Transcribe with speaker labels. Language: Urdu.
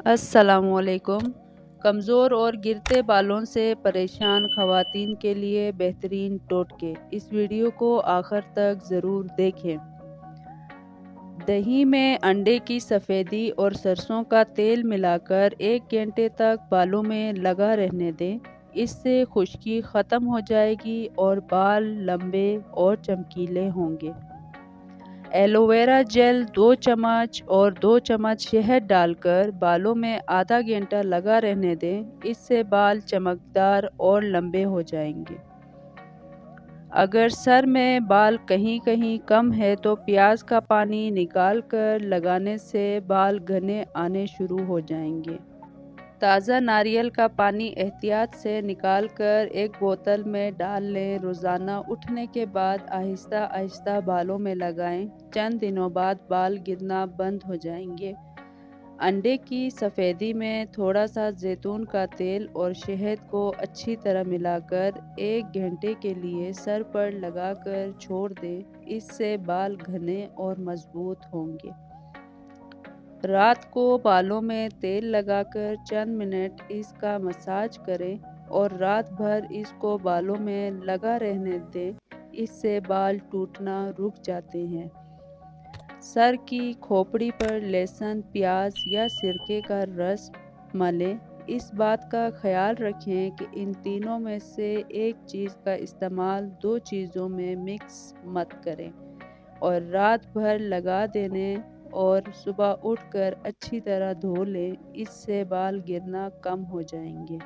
Speaker 1: السلام علیکم۔ کمزور اور گرتے بالوں سے پریشان خواتین کے لیے بہترین ٹوٹکے، اس ویڈیو کو آخر تک ضرور دیکھیں۔ دہی میں انڈے کی سفیدی اور سرسوں کا تیل ملا کر 1 گھنٹے تک بالوں میں لگا رہنے دیں۔ اس سے خشکی ختم ہو جائے گی اور بال لمبے اور چمکیلے ہوں گے۔ ایلو ویرا جیل 2 چمچ اور 2 چمچ شہد ڈال کر بالوں میں آدھا گھنٹہ لگا رہنے دیں۔ اس سے بال چمکدار اور لمبے ہو جائیں گے۔ اگر سر میں بال کہیں کہیں کم ہے تو پیاز کا پانی نکال کر لگانے سے بال گھنے آنے شروع ہو جائیں گے۔ تازہ ناریل کا پانی احتیاط سے نکال کر ایک بوتل میں ڈال لیں۔ روزانہ اٹھنے کے بعد آہستہ آہستہ بالوں میں لگائیں۔ چند دنوں بعد بال گرنا بند ہو جائیں گے۔ انڈے کی سفیدی میں تھوڑا سا زیتون کا تیل اور شہد کو اچھی طرح ملا کر 1 گھنٹے کے لیے سر پر لگا کر چھوڑ دیں۔ اس سے بال گھنے اور مضبوط ہوں گے۔ رات کو بالوں میں تیل لگا کر چند منٹ اس کا مساج کریں اور رات بھر اس کو بالوں میں لگا رہنے دیں۔ اس سے بال ٹوٹنا رک جاتے ہیں۔ سر کی کھوپڑی پر لہسن، پیاز یا سرکے کا رس ملیں۔ اس بات کا خیال رکھیں کہ ان تینوں میں سے ایک چیز کا استعمال 2 چیزوں میں مکس مت کریں اور رات بھر لگا دینے اور صبح اٹھ کر اچھی طرح دھو لیں۔ اس سے بال گرنا کم ہو جائیں گے۔